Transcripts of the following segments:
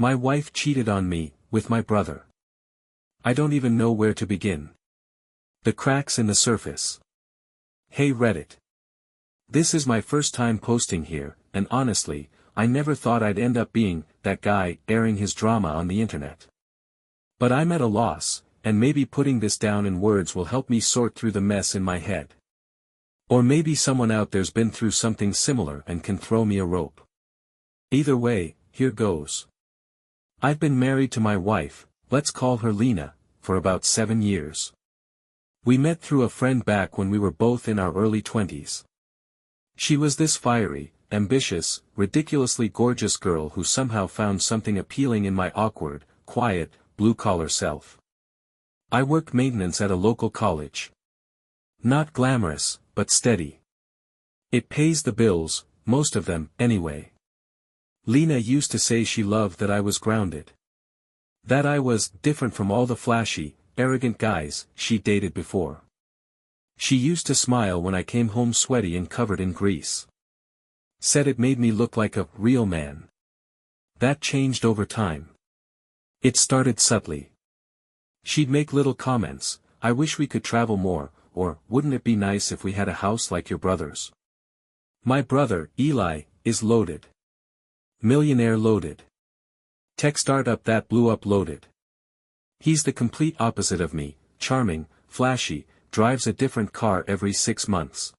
My wife cheated on me, with my brother. I don't even know where to begin. The cracks in the surface. Hey Reddit. This is my first time posting here, and honestly, I never thought I'd end up being that guy airing his drama on the internet. But I'm at a loss, and maybe putting this down in words will help me sort through the mess in my head. Or maybe someone out there's been through something similar and can throw me a rope. Either way, here goes. I've been married to my wife, let's call her Lena, for about 7 years. We met through a friend back when we were both in our early 20s. She was this fiery, ambitious, ridiculously gorgeous girl who somehow found something appealing in my awkward, quiet, blue-collar self. I worked maintenance at a local college. Not glamorous, but steady. It pays the bills, most of them, anyway. Lena used to say she loved that I was grounded. That I was different from all the flashy, arrogant guys she dated before. She used to smile when I came home sweaty and covered in grease. Said it made me look like a real man. That changed over time. It started subtly. She'd make little comments, I wish we could travel more, or wouldn't it be nice if we had a house like your brother's? My brother, Eli, is loaded. Millionaire loaded. Tech startup that blew up loaded. He's the complete opposite of me, charming, flashy, drives a different car every 6 months.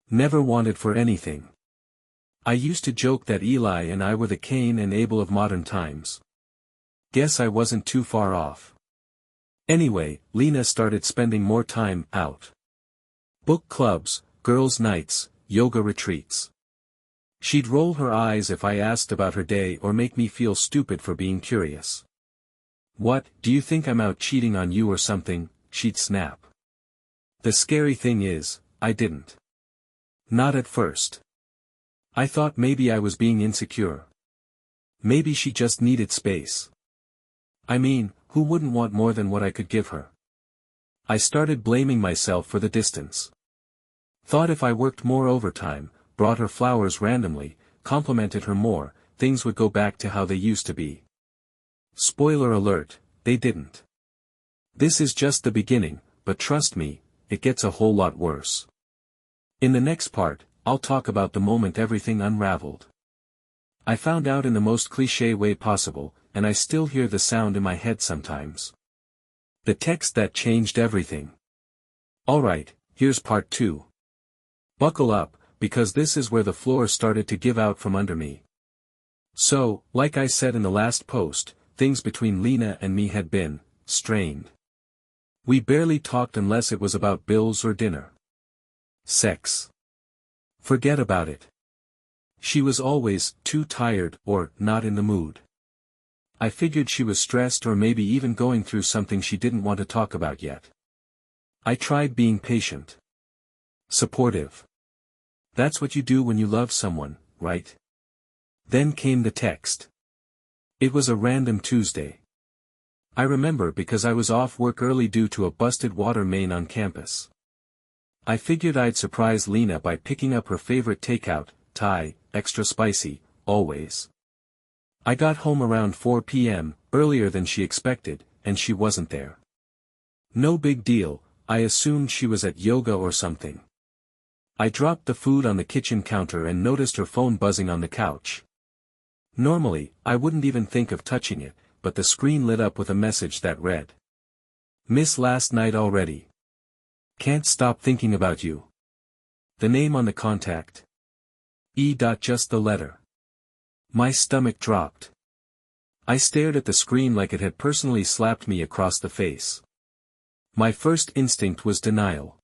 Never wanted for anything. I used to joke that Eli and I were the Cain and Abel of modern times. Guess I wasn't too far off. Anyway, Lena started spending more time out. Book clubs, girls' nights, yoga retreats. She'd roll her eyes if I asked about her day or make me feel stupid for being curious. What, do you think I'm out cheating on you or something? She'd snap. The scary thing is, I didn't. Not at first. I thought maybe I was being insecure. Maybe she just needed space. I mean, who wouldn't want more than what I could give her? I started blaming myself for the distance. Thought if I worked more overtime, brought her flowers randomly, complimented her more, things would go back to how they used to be. Spoiler alert, they didn't. This is just the beginning, but trust me, it gets a whole lot worse. In the next part, I'll talk about the moment everything unraveled. I found out in the most cliché way possible, and I still hear the sound in my head sometimes. The text that changed everything. Alright, here's part 2. Buckle up, because this is where the floor started to give out from under me. So, like I said in the last post, things between Lena and me had been strained. We barely talked unless it was about bills or dinner. Sex. Forget about it. She was always too tired or not in the mood. I figured she was stressed or maybe even going through something she didn't want to talk about yet. I tried being patient. Supportive. That's what you do when you love someone, right? Then came the text. It was a random Tuesday. I remember because I was off work early due to a busted water main on campus. I figured I'd surprise Lena by picking up her favorite takeout, Thai, extra spicy, always. I got home around 4 p.m., earlier than she expected, and she wasn't there. No big deal, I assumed she was at yoga or something. I dropped the food on the kitchen counter and noticed her phone buzzing on the couch. Normally, I wouldn't even think of touching it, but the screen lit up with a message that read. Miss last night already. Can't stop thinking about you. The name on the contact. Just the letter. My stomach dropped. I stared at the screen like it had personally slapped me across the face. My first instinct was denial.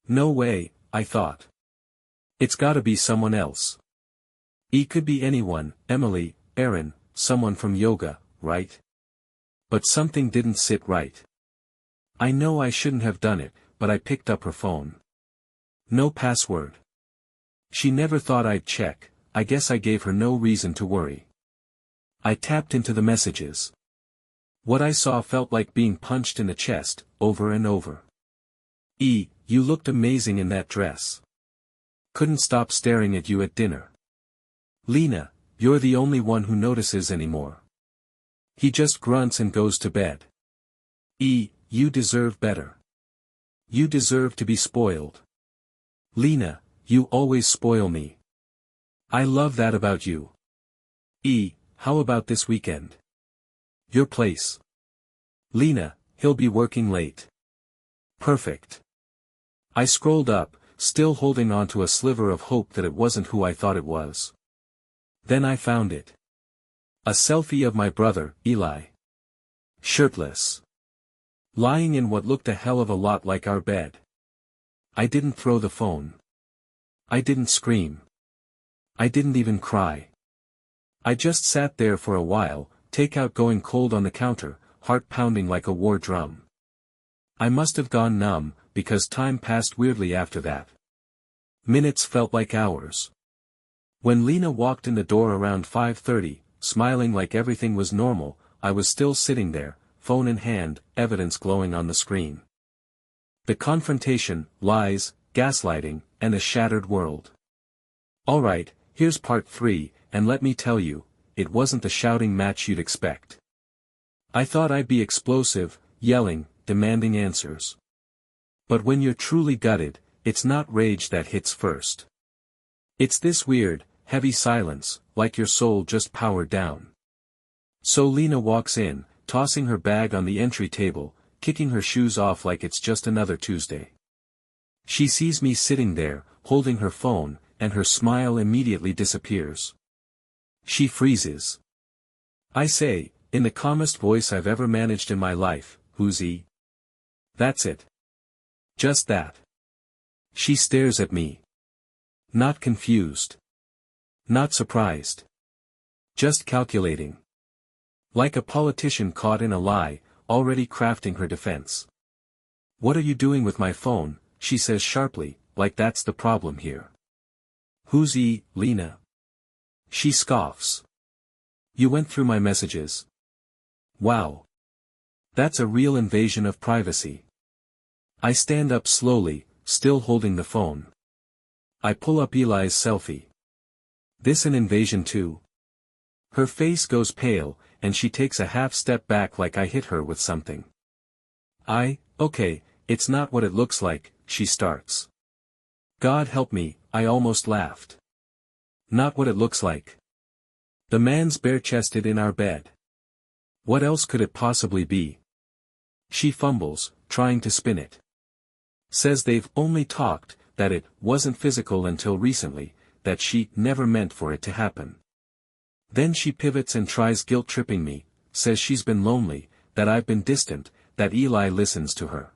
No way, I thought. It's gotta be someone else. Could be anyone, Emily, Aaron, someone from yoga, right? But something didn't sit right. I know I shouldn't have done it, but I picked up her phone. No password. She never thought I'd check, I guess I gave her no reason to worry. I tapped into the messages. What I saw felt like being punched in the chest, over and over. You looked amazing in that dress. Couldn't stop staring at you at dinner. Lena, you're the only one who notices anymore. He just grunts and goes to bed. You deserve better. You deserve to be spoiled. Lena, you always spoil me. I love that about you. How about this weekend? Your place. Lena, he'll be working late. Perfect. I scrolled up, still holding on to a sliver of hope that it wasn't who I thought it was. Then I found it. A selfie of my brother, Eli. Shirtless. Lying in what looked a hell of a lot like our bed. I didn't throw the phone. I didn't scream. I didn't even cry. I just sat there for a while, takeout going cold on the counter, heart pounding like a war drum. I must have gone numb, because time passed weirdly after that. Minutes felt like hours. When Lena walked in the door around 5:30, smiling like everything was normal, I was still sitting there, phone in hand, evidence glowing on the screen. The confrontation, lies, gaslighting, and a shattered world. Alright, here's part 3, and let me tell you, it wasn't the shouting match you'd expect. I thought I'd be explosive, yelling, demanding answers. But when you're truly gutted, it's not rage that hits first. It's this weird, heavy silence, like your soul just powered down. So Lena walks in, tossing her bag on the entry table, kicking her shoes off like it's just another Tuesday. She sees me sitting there, holding her phone, and her smile immediately disappears. She freezes. I say, in the calmest voice I've ever managed in my life, "Who's he?" That's it. Just that. She stares at me. Not confused. Not surprised. Just calculating. Like a politician caught in a lie, already crafting her defense. "What are you doing with my phone?" she says sharply, like that's the problem here. "Who's he, Lena?" She scoffs. "You went through my messages." Wow. That's a real invasion of privacy. I stand up slowly, still holding the phone. I pull up Eli's selfie. This an invasion too? Her face goes pale, and she takes a half step back like I hit her with something. Okay, it's not what it looks like, she starts. God help me, I almost laughed. Not what it looks like. The man's bare-chested in our bed. What else could it possibly be? She fumbles, trying to spin it. Says they've only talked, that it wasn't physical until recently, that she never meant for it to happen. Then she pivots and tries guilt-tripping me, says she's been lonely, that I've been distant, that Eli listens to her.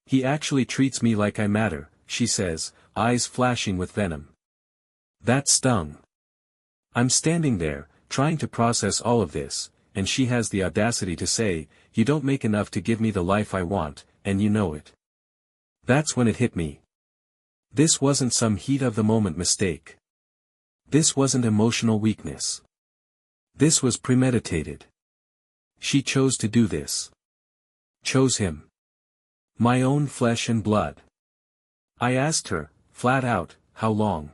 He actually treats me like I matter, she says, eyes flashing with venom. That stung. I'm standing there, trying to process all of this, and she has the audacity to say, "You don't make enough to give me the life I want, and you know it." That's when it hit me. This wasn't some heat-of-the-moment mistake. This wasn't emotional weakness. This was premeditated. She chose to do this. Chose him. My own flesh and blood. I asked her, flat out, how long?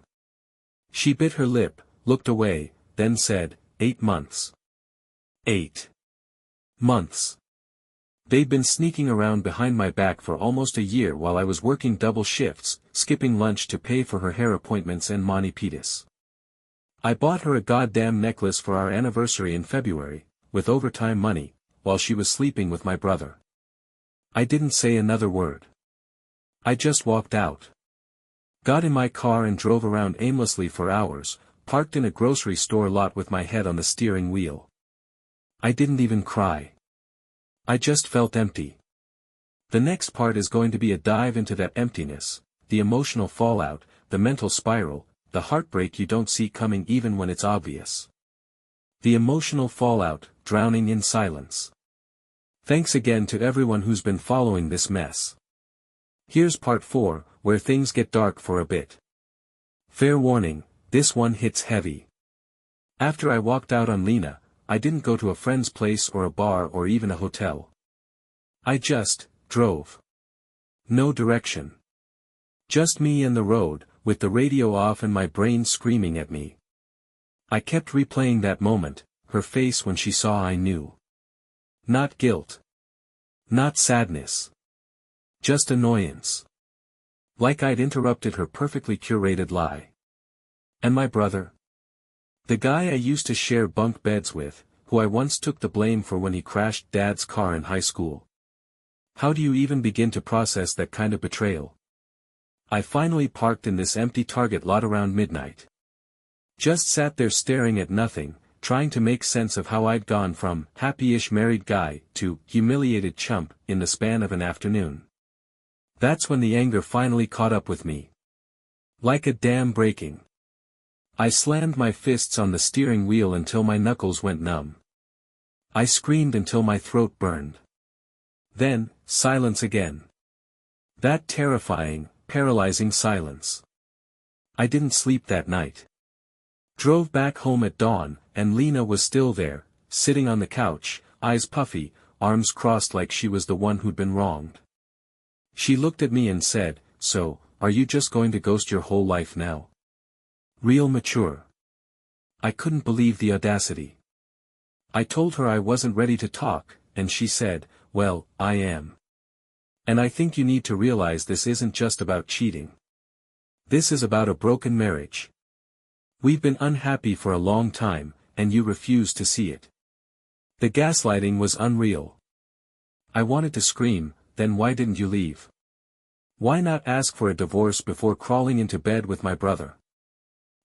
She bit her lip, looked away, then said, 8 months. 8 months. They'd been sneaking around behind my back for almost a year while I was working double shifts, skipping lunch to pay for her hair appointments and mani pedis. I bought her a goddamn necklace for our anniversary in February, with overtime money, while she was sleeping with my brother. I didn't say another word. I just walked out. Got in my car and drove around aimlessly for hours, parked in a grocery store lot with my head on the steering wheel. I didn't even cry. I just felt empty. The next part is going to be a dive into that emptiness, the emotional fallout, the mental spiral, the heartbreak you don't see coming even when it's obvious. The emotional fallout, drowning in silence. Thanks again to everyone who's been following this mess. Here's part 4, where things get dark for a bit. Fair warning, this one hits heavy. After I walked out on Lena, I didn't go to a friend's place or a bar or even a hotel. I just drove. No direction. Just me and the road, with the radio off and my brain screaming at me. I kept replaying that moment, her face when she saw I knew. Not guilt. Not sadness. Just annoyance. Like I'd interrupted her perfectly curated lie. And my brother? The guy I used to share bunk beds with, who I once took the blame for when he crashed Dad's car in high school. How do you even begin to process that kind of betrayal? I finally parked in this empty Target lot around midnight. Just sat there staring at nothing, trying to make sense of how I'd gone from happy-ish married guy to humiliated chump in the span of an afternoon. That's when the anger finally caught up with me. Like a dam breaking. I slammed my fists on the steering wheel until my knuckles went numb. I screamed until my throat burned. Then, silence again. That terrifying, paralyzing silence. I didn't sleep that night. Drove back home at dawn, and Lena was still there, sitting on the couch, eyes puffy, arms crossed like she was the one who'd been wronged. She looked at me and said, "So, are you just going to ghost your whole life now?" Real mature. I couldn't believe the audacity. I told her I wasn't ready to talk, and she said, "Well, I am. And I think you need to realize this isn't just about cheating. This is about a broken marriage. We've been unhappy for a long time, and you refuse to see it." The gaslighting was unreal. I wanted to scream, "Then why didn't you leave? Why not ask for a divorce before crawling into bed with my brother?"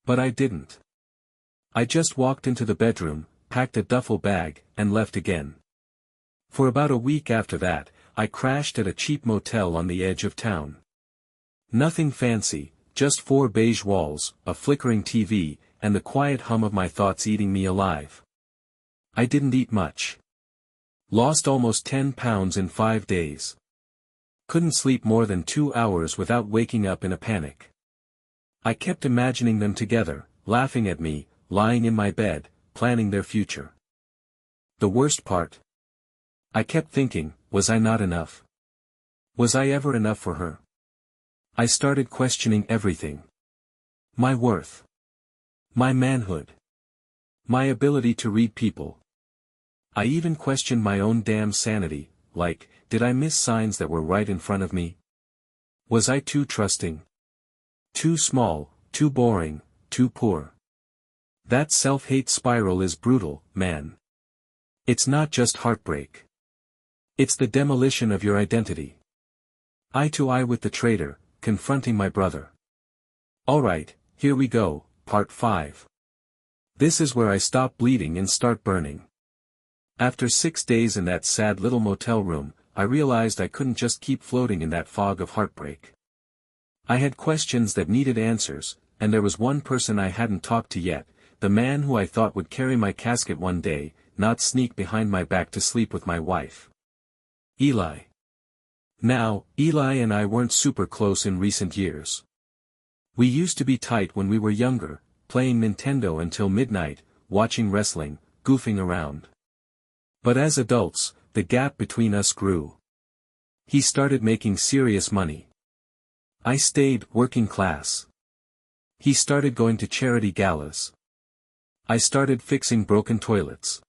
But I didn't. I just walked into the bedroom, packed a duffel bag, and left again. For about a week after that, I crashed at a cheap motel on the edge of town. Nothing fancy, just 4 beige walls, a flickering TV, and the quiet hum of my thoughts eating me alive. I didn't eat much. Lost almost 10 pounds in 5 days. Couldn't sleep more than 2 hours without waking up in a panic. I kept imagining them together, laughing at me, lying in my bed, planning their future. The worst part? I kept thinking, was I not enough? Was I ever enough for her? I started questioning everything. My worth. My manhood. My ability to read people. I even questioned my own damn sanity, like, did I miss signs that were right in front of me? Was I too trusting? Too small, too boring, too poor. That self-hate spiral is brutal, man. It's not just heartbreak. It's the demolition of your identity. Eye to eye with the traitor, confronting my brother. Alright, here we go, part 5. This is where I stop bleeding and start burning. After 6 days in that sad little motel room, I realized I couldn't just keep floating in that fog of heartbreak. I had questions that needed answers, and there was one person I hadn't talked to yet, the man who I thought would carry my casket one day, not sneak behind my back to sleep with my wife. Eli. Now, Eli and I weren't super close in recent years. We used to be tight when we were younger, playing Nintendo until midnight, watching wrestling, goofing around. But as adults, the gap between us grew. He started making serious money. I stayed working class. He started going to charity galas. I started fixing broken toilets.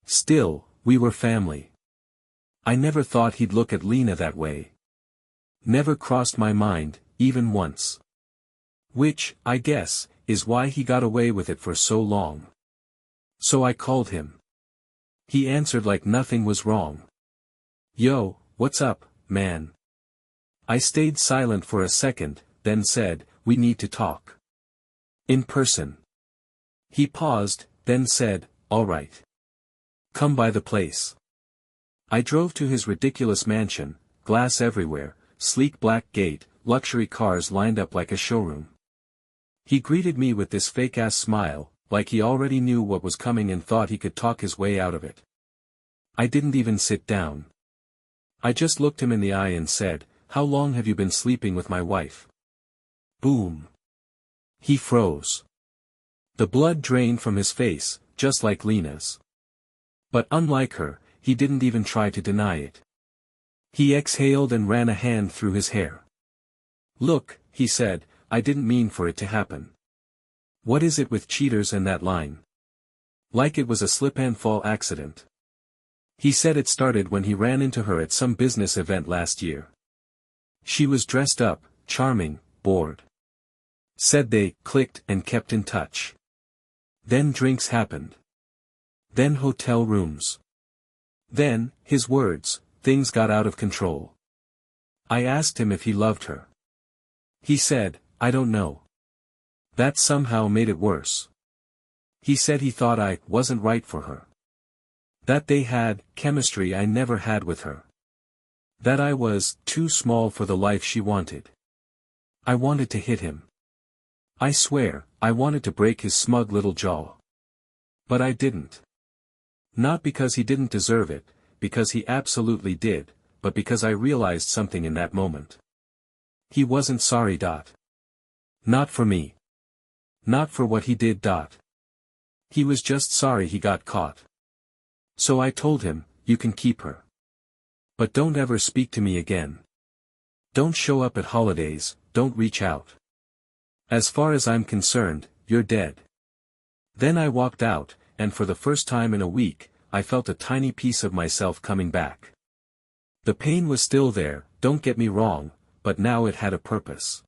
Still, we were family. I never thought he'd look at Lena that way. Never crossed my mind, even once. Which, I guess, is why he got away with it for so long. So I called him. He answered like nothing was wrong. "Yo, what's up, man?" I stayed silent for a second, then said, "We need to talk. In person." He paused, then said, "All right. Come by the place." I drove to his ridiculous mansion, glass everywhere, sleek black gate, luxury cars lined up like a showroom. He greeted me with this fake-ass smile, like he already knew what was coming and thought he could talk his way out of it. I didn't even sit down. I just looked him in the eye and said, "How long have you been sleeping with my wife?" Boom. He froze. The blood drained from his face, just like Lena's. But unlike her, he didn't even try to deny it. He exhaled and ran a hand through his hair. "Look," he said, "I didn't mean for it to happen. What is it with cheaters and that line? Like it was a slip-and-fall accident. He said it started when he ran into her at some business event last year. She was dressed up, charming, bored. Said they clicked and kept in touch. Then drinks happened. Then hotel rooms. Then, his words, things got out of control. I asked him if he loved her. He said, I don't know. That somehow made it worse. He said he thought I wasn't right for her. That they had chemistry I never had with her. That I was too small for the life she wanted. I wanted to hit him. I swear, I wanted to break his smug little jaw. But I didn't. Not because he didn't deserve it, because he absolutely did, but because I realized something in that moment. He wasn't sorry. Not for me. Not for what he did. He was just sorry he got caught. So I told him, you can keep her. But don't ever speak to me again. Don't show up at holidays, don't reach out. As far as I'm concerned, you're dead. Then I walked out, and for the first time in a week, I felt a tiny piece of myself coming back. The pain was still there, don't get me wrong, but now it had a purpose.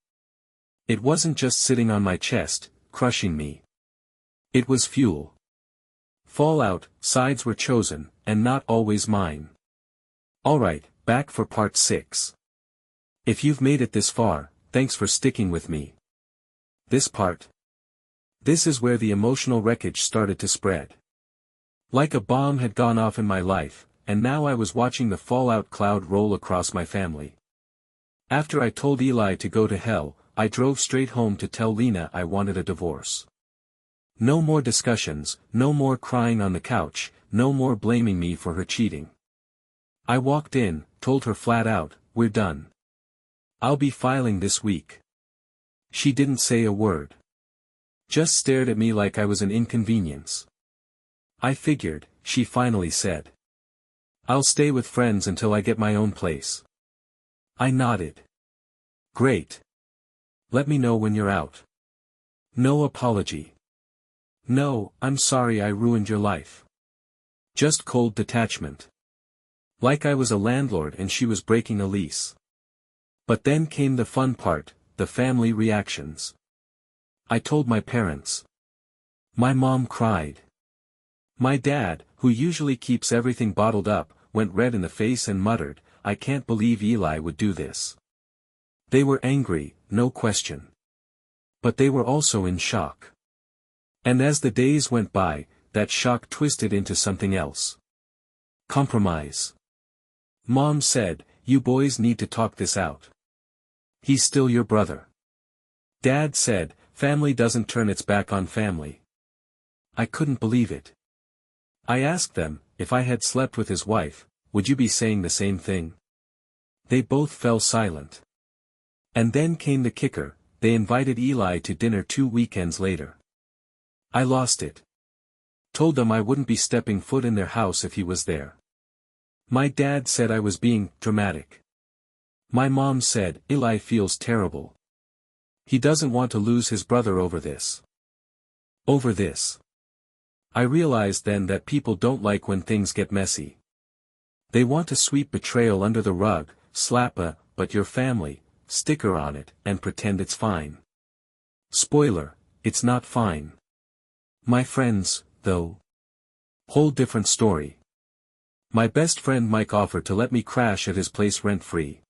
It wasn't just sitting on my chest, crushing me. It was fuel. Fallout, sides were chosen, and not always mine. Alright, back for part 6. If you've made it this far, thanks for sticking with me. This part. This is where the emotional wreckage started to spread. Like a bomb had gone off in my life, and now I was watching the fallout cloud roll across my family. After I told Eli to go to hell, I drove straight home to tell Lena I wanted a divorce. No more discussions, no more crying on the couch, no more blaming me for her cheating. I walked in, told her flat out, we're done. I'll be filing this week. She didn't say a word. Just stared at me like I was an inconvenience. I figured, she finally said. I'll stay with friends until I get my own place. I nodded. Great. Let me know when you're out. No apology. No, I'm sorry I ruined your life. Just cold detachment. Like I was a landlord and she was breaking a lease. But then came the fun part, the family reactions. I told my parents. My mom cried. My dad, who usually keeps everything bottled up, went red in the face and muttered, I can't believe Eli would do this. They were angry, no question. But they were also in shock. And as the days went by, that shock twisted into something else. Compromise. Mom said, you boys need to talk this out. He's still your brother. Dad said, family doesn't turn its back on family. I couldn't believe it. I asked them, if I had slept with his wife, would you be saying the same thing? They both fell silent. And then came the kicker, they invited Eli to dinner 2 weekends later. I lost it. Told them I wouldn't be stepping foot in their house if he was there. My dad said I was being dramatic. My mom said, Eli feels terrible. He doesn't want to lose his brother over this. Over this. I realized then that people don't like when things get messy. They want to sweep betrayal under the rug, slap a, but your family, sticker on it, and pretend it's fine. Spoiler, it's not fine. My friends, though. Whole different story. My best friend Mike offered to let me crash at his place rent-free.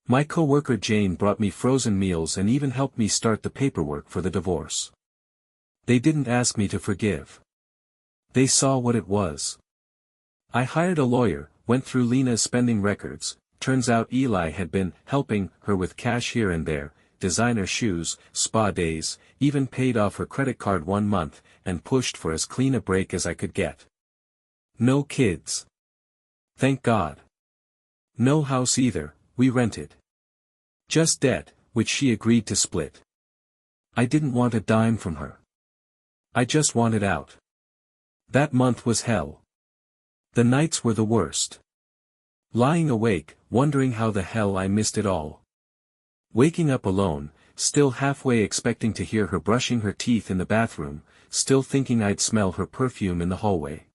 My coworker Jane brought me frozen meals and even helped me start the paperwork for the divorce. They didn't ask me to forgive. They saw what it was. I hired a lawyer, went through Lena's spending records, turns out Eli had been helping her with cash here and there, designer shoes, spa days, even paid off her credit card 1 month, and pushed for as clean a break as I could get. No kids. Thank God. No house either, we rented. Just debt, which she agreed to split. I didn't want a dime from her. I just wanted out. That month was hell. The nights were the worst. Lying awake, wondering how the hell I missed it all. Waking up alone, still halfway expecting to hear her brushing her teeth in the bathroom, still thinking I'd smell her perfume in the hallway.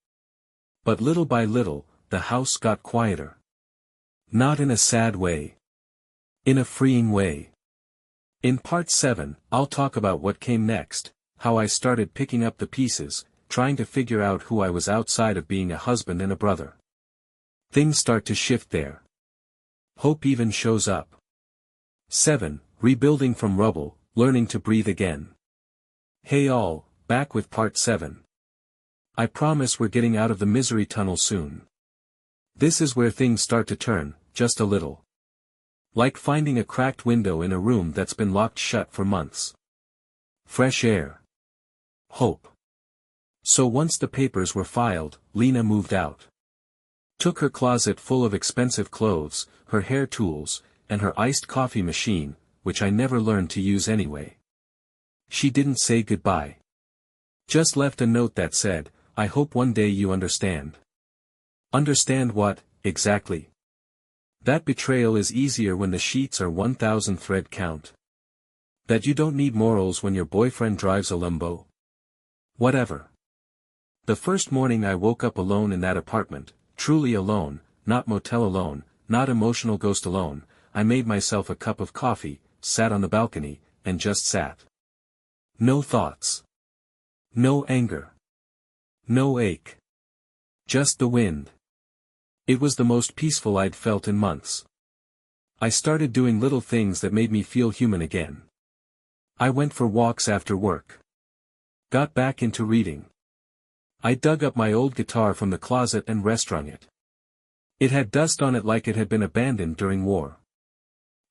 But little by little, the house got quieter. Not in a sad way. In a freeing way. In part 7, I'll talk about what came next, how I started picking up the pieces, trying to figure out who I was outside of being a husband and a brother. Things start to shift there. Hope even shows up. 7. Rebuilding from rubble, learning to breathe again. Hey all, back with part 7. I promise we're getting out of the misery tunnel soon. This is where things start to turn, just a little. Like finding a cracked window in a room that's been locked shut for months. Fresh air. Hope. So once the papers were filed, Lena moved out. Took her closet full of expensive clothes, her hair tools, and her iced coffee machine, which I never learned to use anyway. She didn't say goodbye. Just left a note that said, "I hope one day you understand." Understand what, exactly? That betrayal is easier when the sheets are 1,000 thread count. That you don't need morals when your boyfriend drives a Lambo. Whatever. The first morning I woke up alone in that apartment, truly alone, not motel alone, not emotional ghost alone. I made myself a cup of coffee, sat on the balcony, and just sat. No thoughts. No anger. No ache. Just the wind. It was the most peaceful I'd felt in months. I started doing little things that made me feel human again. I went for walks after work. Got back into reading. I dug up my old guitar from the closet and restrung it. It had dust on it like it had been abandoned during war.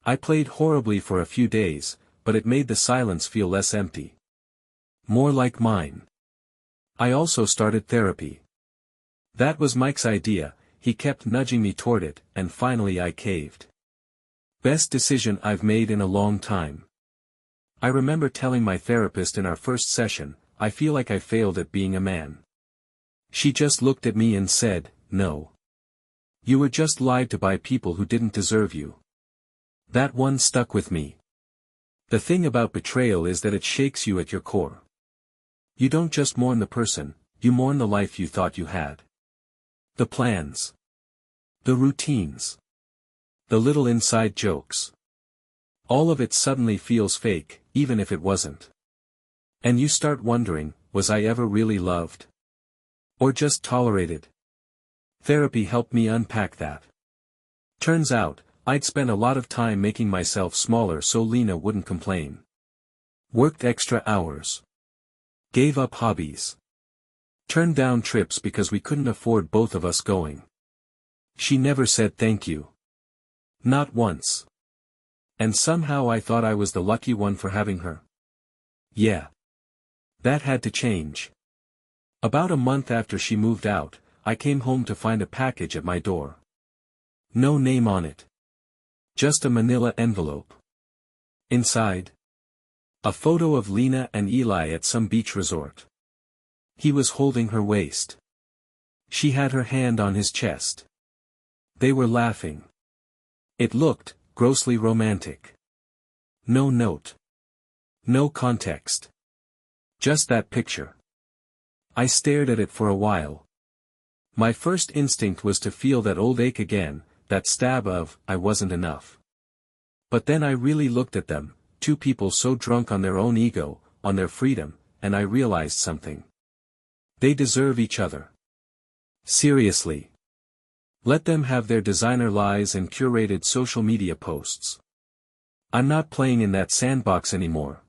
I played horribly for a few days, but it made the silence feel less empty. More like mine. I also started therapy. That was Mike's idea. He kept nudging me toward it, and finally I caved. Best decision I've made in a long time. I remember telling my therapist in our first session, I feel like I failed at being a man. She just looked at me and said, "No. You were just lied to by people who didn't deserve you." That one stuck with me. The thing about betrayal is that it shakes you at your core. You don't just mourn the person, you mourn the life you thought you had. The plans. The routines. The little inside jokes. All of it suddenly feels fake, even if it wasn't. And you start wondering, was I ever really loved? Or just tolerated? Therapy helped me unpack that. Turns out, I'd spent a lot of time making myself smaller so Lena wouldn't complain. Worked extra hours. Gave up hobbies. Turned down trips because we couldn't afford both of us going. She never said thank you. Not once. And somehow I thought I was the lucky one for having her. Yeah. That had to change. About a month after she moved out, I came home to find a package at my door. No name on it. Just a manila envelope. Inside, a photo of Lena and Eli at some beach resort. He was holding her waist. She had her hand on his chest. They were laughing. It looked grossly romantic. No note. No context. Just that picture. I stared at it for a while. My first instinct was to feel that old ache again, that stab of, I wasn't enough. But then I really looked at them, two people so drunk on their own ego, on their freedom, and I realized something. They deserve each other. Seriously. Let them have their designer lies and curated social media posts. I'm not playing in that sandbox anymore.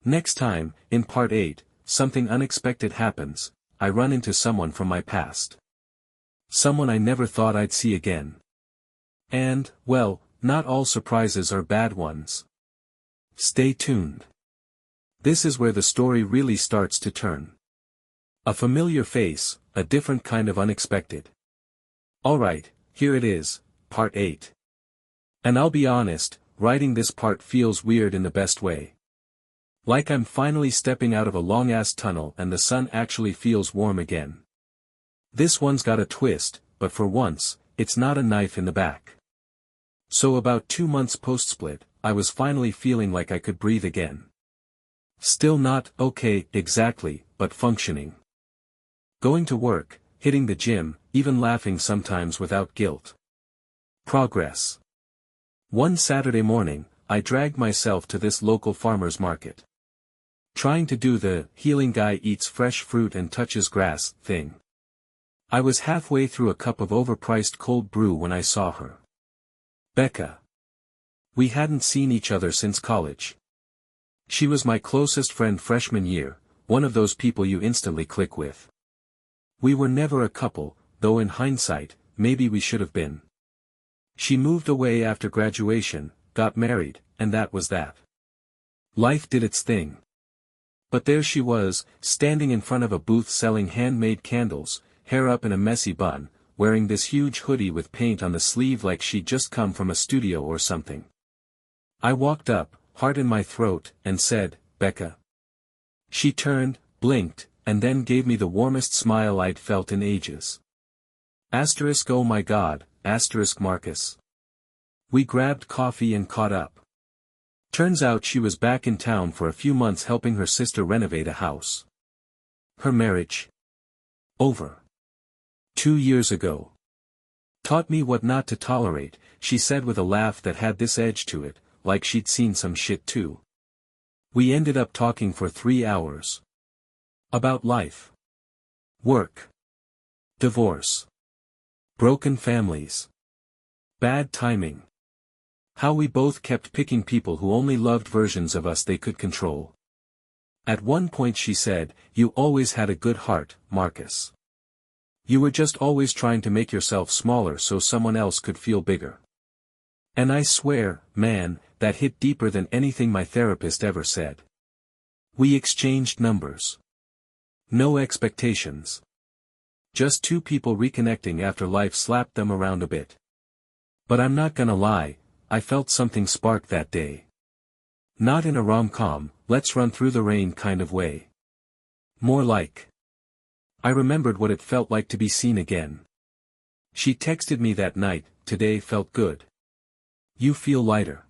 Next time, in part 8, something unexpected happens. I run into someone from my past. Someone I never thought I'd see again. And, well, not all surprises are bad ones. Stay tuned. This is where the story really starts to turn. A familiar face, a different kind of unexpected. Alright, here it is, part 8. And I'll be honest, writing this part feels weird in the best way. Like I'm finally stepping out of a long-ass tunnel and the sun actually feels warm again. This one's got a twist, but for once, it's not a knife in the back. So about 2 months post-split, I was finally feeling like I could breathe again. Still not okay exactly, but functioning. Going to work, hitting the gym, even laughing sometimes without guilt. Progress. One Saturday morning, I dragged myself to this local farmer's market. Trying to do the healing guy eats fresh fruit and touches grass thing. I was halfway through a cup of overpriced cold brew when I saw her. Becca. We hadn't seen each other since college. She was my closest friend freshman year, one of those people you instantly click with. We were never a couple, though in hindsight, maybe we should have been. She moved away after graduation, got married, and that was that. Life did its thing. But there she was, standing in front of a booth selling handmade candles, hair up in a messy bun, wearing this huge hoodie with paint on the sleeve like she'd just come from a studio or something. I walked up, heart in my throat, and said, "Becca." She turned, blinked, and then gave me the warmest smile I'd felt in ages. Asterisk oh my god, asterisk Marcus. We grabbed coffee and caught up. Turns out she was back in town for a few months helping her sister renovate a house. Her marriage. Over. 2 years ago. Taught me what not to tolerate, she said with a laugh that had this edge to it, like she'd seen some shit too. We ended up talking for 3 hours. About life. Work. Divorce. Broken families. Bad timing. How we both kept picking people who only loved versions of us they could control. At one point she said, "You always had a good heart, Marcus. You were just always trying to make yourself smaller so someone else could feel bigger." And I swear, man, that hit deeper than anything my therapist ever said. We exchanged numbers. No expectations. Just two people reconnecting after life slapped them around a bit. But I'm not gonna lie, I felt something spark that day. Not in a rom-com, let's run through the rain kind of way. More like. I remembered what it felt like to be seen again. She texted me that night, "Today felt good. You feel lighter.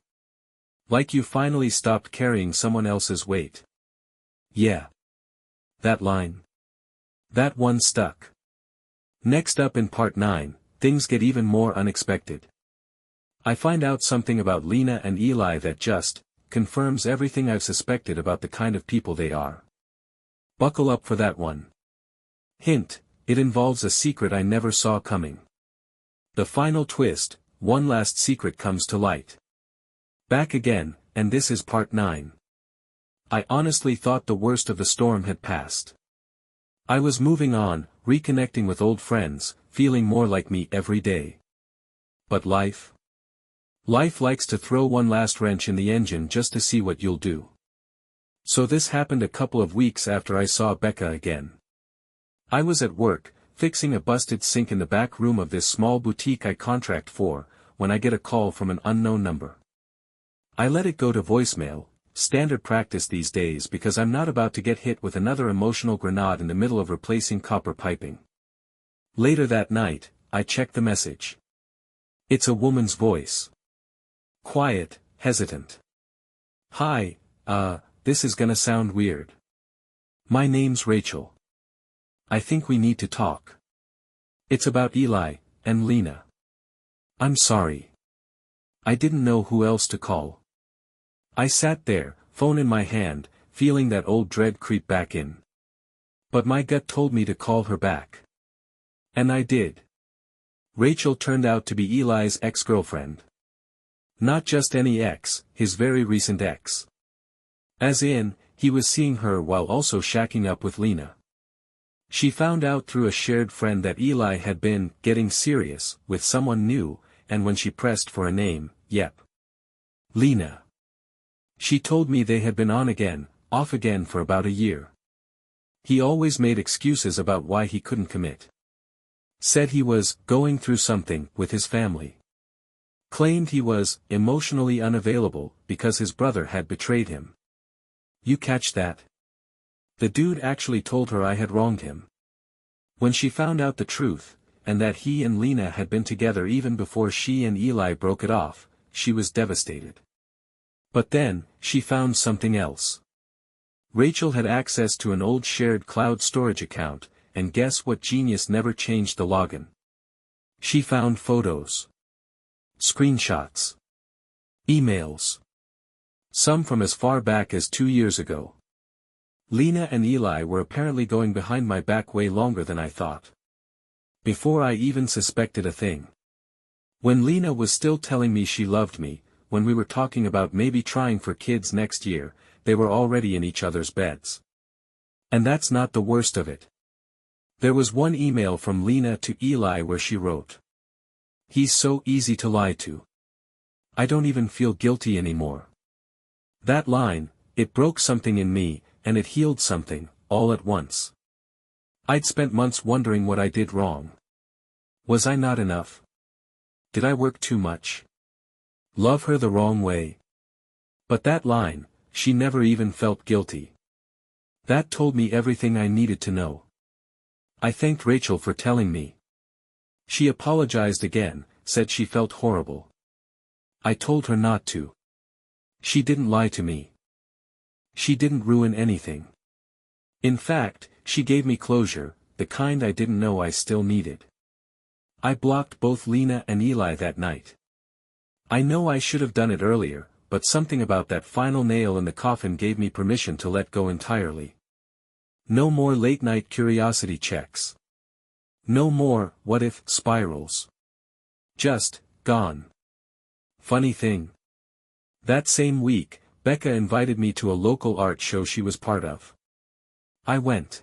Like you finally stopped carrying someone else's weight." Yeah. That line. That one stuck. Next up in part 9, things get even more unexpected. I find out something about Lena and Eli that just confirms everything I've suspected about the kind of people they are. Buckle up for that one. Hint, it involves a secret I never saw coming. The final twist, one last secret comes to light. Back again, and this is part 9. I honestly thought the worst of the storm had passed. I was moving on, reconnecting with old friends, feeling more like me every day. But life? Life likes to throw one last wrench in the engine just to see what you'll do. So this happened a couple of weeks after I saw Becca again. I was at work, fixing a busted sink in the back room of this small boutique I contract for, when I get a call from an unknown number. I let it go to voicemail, standard practice these days because I'm not about to get hit with another emotional grenade in the middle of replacing copper piping. Later that night, I checked the message. It's a woman's voice. Quiet, hesitant. "Hi, this is gonna sound weird. My name's Rachel. I think we need to talk. It's about Eli and Lena. I'm sorry. I didn't know who else to call." I sat there, phone in my hand, feeling that old dread creep back in. But my gut told me to call her back. And I did. Rachel turned out to be Eli's ex-girlfriend. Not just any ex, his very recent ex. As in, he was seeing her while also shacking up with Lena. She found out through a shared friend that Eli had been getting serious with someone new, and when she pressed for a name, yep. Lena. She told me they had been on again, off again for about a year. He always made excuses about why he couldn't commit. Said he was going through something with his family. Claimed he was emotionally unavailable because his brother had betrayed him. You catch that? The dude actually told her I had wronged him. When she found out the truth, and that he and Lena had been together even before she and Eli broke it off, she was devastated. But then, she found something else. Rachel had access to an old shared cloud storage account, and guess what genius never changed the login? She found photos, screenshots, emails. Some from as far back as 2 years ago. Lena and Eli were apparently going behind my back way longer than I thought. Before I even suspected a thing. When Lena was still telling me she loved me, when we were talking about maybe trying for kids next year, they were already in each other's beds. And that's not the worst of it. There was one email from Lena to Eli where she wrote, "He's so easy to lie to. I don't even feel guilty anymore." That line, it broke something in me, and it healed something, all at once. I'd spent months wondering what I did wrong. Was I not enough? Did I work too much? Love her the wrong way? But that line, she never even felt guilty. That told me everything I needed to know. I thanked Rachel for telling me. She apologized again, said she felt horrible. I told her not to. She didn't lie to me. She didn't ruin anything. In fact, she gave me closure, the kind I didn't know I still needed. I blocked both Lena and Eli that night. I know I should have done it earlier, but something about that final nail in the coffin gave me permission to let go entirely. No more late-night curiosity checks. No more what-if spirals. Just, gone. Funny thing. That same week, Becca invited me to a local art show she was part of. I went.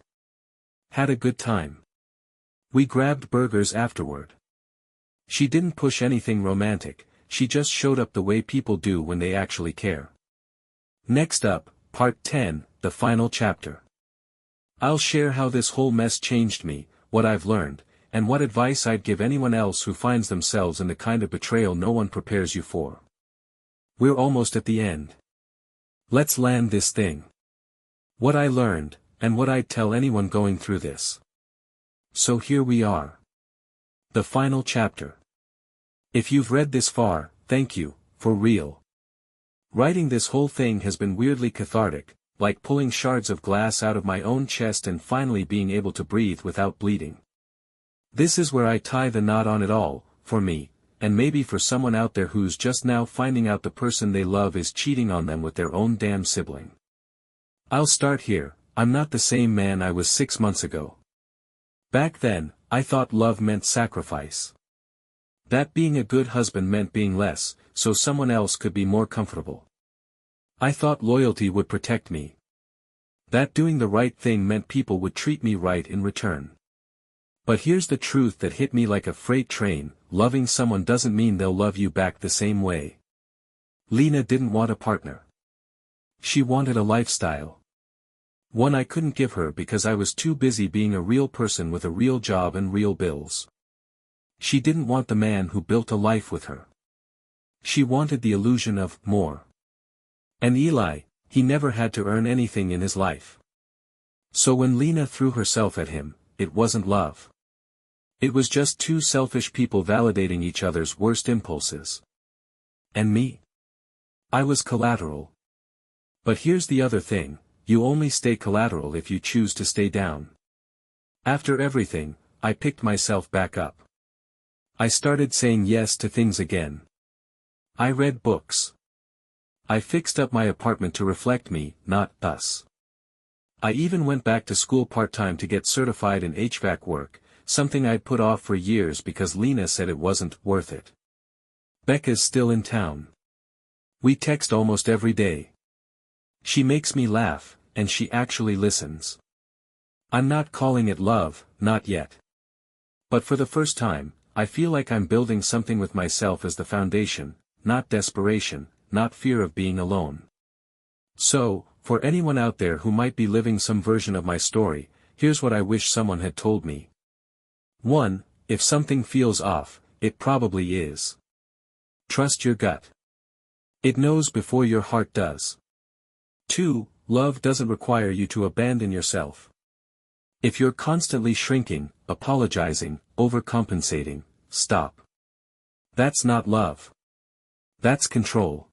Had a good time. We grabbed burgers afterward. She didn't push anything romantic, she just showed up the way people do when they actually care. Next up, Part 10, the final chapter. I'll share how this whole mess changed me, what I've learned, and what advice I'd give anyone else who finds themselves in the kind of betrayal no one prepares you for. We're almost at the end. Let's land this thing. What I learned, and what I'd tell anyone going through this. So here we are. The final chapter. If you've read this far, thank you, for real. Writing this whole thing has been weirdly cathartic, like pulling shards of glass out of my own chest and finally being able to breathe without bleeding. This is where I tie the knot on it all, for me, and maybe for someone out there who's just now finding out the person they love is cheating on them with their own damn sibling. I'll start here, I'm not the same man I was 6 months ago. Back then, I thought love meant sacrifice. That being a good husband meant being less, so someone else could be more comfortable. I thought loyalty would protect me. That doing the right thing meant people would treat me right in return. But here's the truth that hit me like a freight train, loving someone doesn't mean they'll love you back the same way. Lena didn't want a partner. She wanted a lifestyle. One I couldn't give her because I was too busy being a real person with a real job and real bills. She didn't want the man who built a life with her. She wanted the illusion of more. And Eli, he never had to earn anything in his life. So when Lena threw herself at him, it wasn't love. It was just two selfish people validating each other's worst impulses. And me? I was collateral. But here's the other thing, you only stay collateral if you choose to stay down. After everything, I picked myself back up. I started saying yes to things again. I read books. I fixed up my apartment to reflect me, not us. I even went back to school part-time to get certified in HVAC work, something I'd put off for years because Lena said it wasn't worth it. Becca's still in town. We text almost every day. She makes me laugh, and she actually listens. I'm not calling it love, not yet. But for the first time, I feel like I'm building something with myself as the foundation, not desperation, not fear of being alone. So, for anyone out there who might be living some version of my story, here's what I wish someone had told me. 1. If something feels off, it probably is. Trust your gut. It knows before your heart does. 2. Love doesn't require you to abandon yourself. If you're constantly shrinking, apologizing, overcompensating, stop. That's not love. That's control.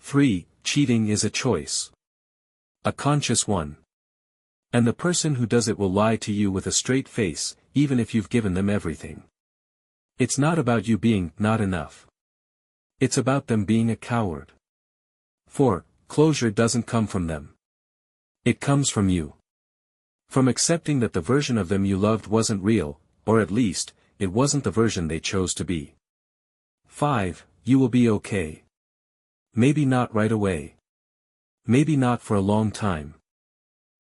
3. Cheating is a choice. A conscious one. And the person who does it will lie to you with a straight face, even if you've given them everything. It's not about you being not enough. It's about them being a coward. For, closure doesn't come from them. It comes from you. From accepting that the version of them you loved wasn't real, or at least, it wasn't the version they chose to be. 5. You will be okay. Maybe not right away. Maybe not for a long time.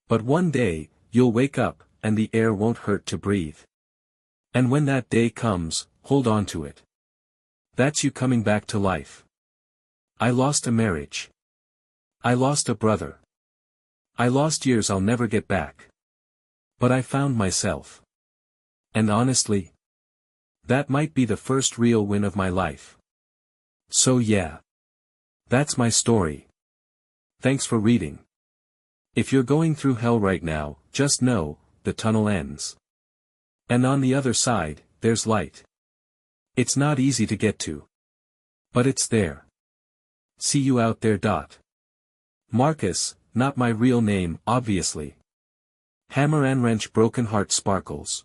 But one day, you'll wake up, and the air won't hurt to breathe. And when that day comes, hold on to it. That's you coming back to life. I lost a marriage. I lost a brother. I lost years I'll never get back. But I found myself. And honestly, that might be the first real win of my life. So yeah. That's my story. Thanks for reading. If you're going through hell right now, just know, the tunnel ends. And on the other side, there's light. It's not easy to get to. But it's there. See you out there. Marcus, not my real name, obviously. Hammer and Wrench Broken Heart Sparkles.